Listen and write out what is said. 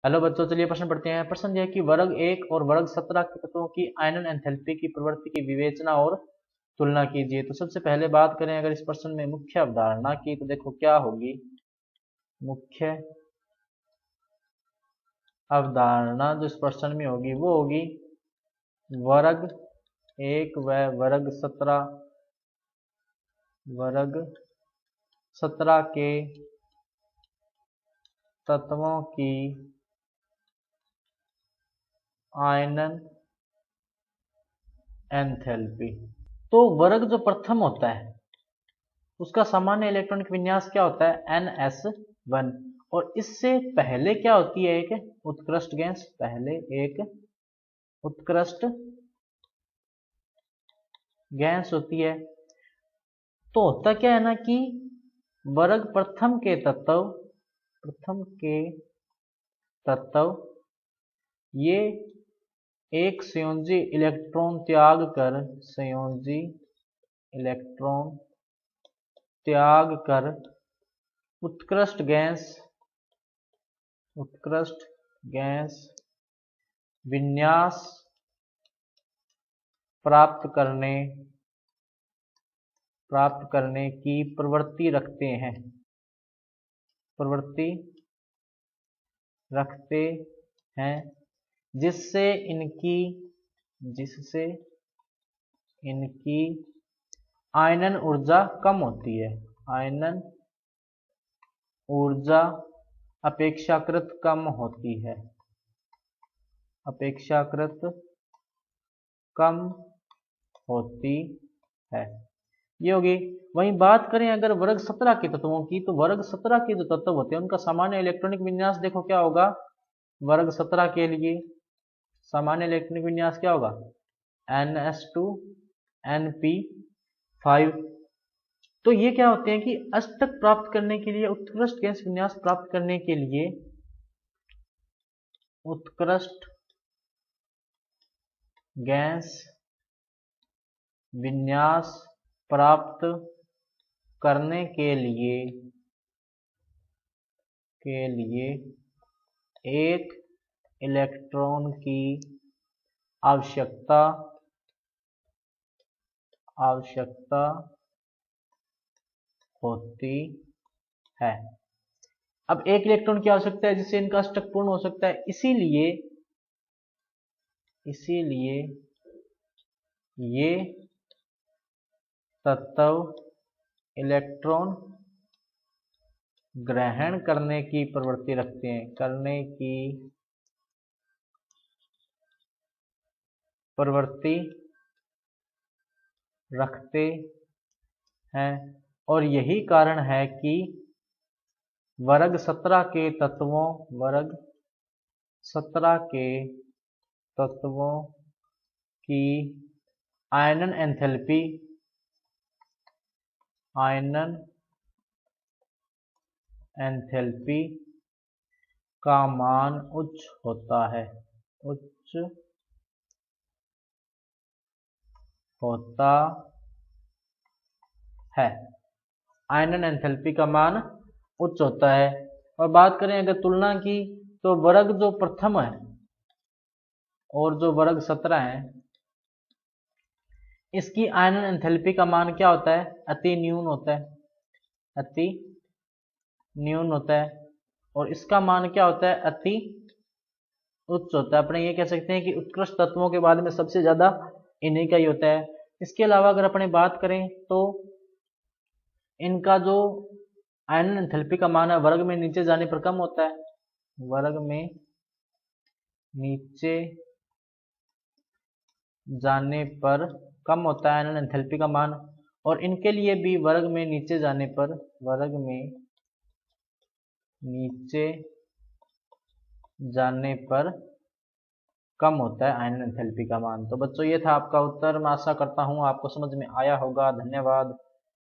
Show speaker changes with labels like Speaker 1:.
Speaker 1: Hello बच्चों, चलिए प्रश्न पढ़ते हैं। प्रश्न यह है कि वर्ग 1 और वर्ग 17 के तत्वों की आयनन एंथैल्पी की प्रवृत्ति की विवेचना और तुलना कीजिए। तो सबसे पहले बात करें अगर इस प्रश्न में मुख्य अवधारणा की, तो देखो क्या होगी। मुख्य अवधारणा जो इस प्रश्न में होगी वो होगी वर्ग 1 व वर्ग 17 के तत्वों की आयनन एंथैल्पी। तो वर्ग जो प्रथम होता है उसका सामान्य इलेक्ट्रॉनिक विन्यास क्या होता है, NS1। और इससे पहले क्या होती है, एक उत्कृष्ट गैस। पहले एक उत्कृष्ट गैस होती है। तो होता क्या है ना कि वर्ग प्रथम के तत्व ये एक संयोजी इलेक्ट्रॉन त्याग कर उत्कृष्ट गैस विन्यास प्राप्त करने की प्रवृत्ति रखते हैं, जिससे इनकी आयनन ऊर्जा कम होती है। आयनन ऊर्जा अपेक्षाकृत कम होती है। ये होगी। वहीं बात करें अगर वर्ग 17 के तत्वों की, तो वर्ग 17 के जो तत्व होते हैं उनका सामान्य इलेक्ट्रॉनिक विन्यास देखो क्या होगा। वर्ग 17 के लिए सामान्य इलेक्ट्रॉनिक विन्यास क्या होगा, NS2 NP5। तो ये क्या होते हैं कि अष्टक प्राप्त करने के लिए, उत्कृष्ट गैस विन्यास प्राप्त करने के लिए उत्कृष्ट गैस विन्यास प्राप्त करने के लिए एक इलेक्ट्रॉन की आवश्यकता होती है। अब एक इलेक्ट्रॉन की आवश्यकता है जिससे इनका अष्टक पूर्ण हो सकता है। इसीलिए ये तत्व इलेक्ट्रॉन ग्रहण करने की प्रवृत्ति रखते हैं। और यही कारण है कि वर्ग 17 के तत्वों की आयनन एंथैल्पी का मान उच्च होता है। आयनन एंथैल्पी का मान उच्च होता है। और बात करें अगर तुलना की, तो वर्ग जो प्रथम है और जो वर्ग 17 है इसकी आयनन एंथैल्पी का मान क्या होता है, अति न्यून होता है। और इसका मान क्या होता है, अति उच्च होता है। अपने ये कह सकते हैं कि उत्कृष्ट तत्वों के बाद में सबसे ज्यादा इन्हीं का ही होता है। इसके अलावा अगर अपने बात करें तो इनका जो आयनन एंथैल्पी का मान है वर्ग में नीचे जाने पर कम होता है। वर्ग में नीचे जाने पर कम होता है आयनन एंथैल्पी का मान। और इनके लिए भी वर्ग में नीचे जाने पर कम होता है आयनन एंथैल्पी का मान। तो बच्चों ये था आपका उत्तर। मैं आशा करता हूँ आपको समझ में आया होगा। धन्यवाद।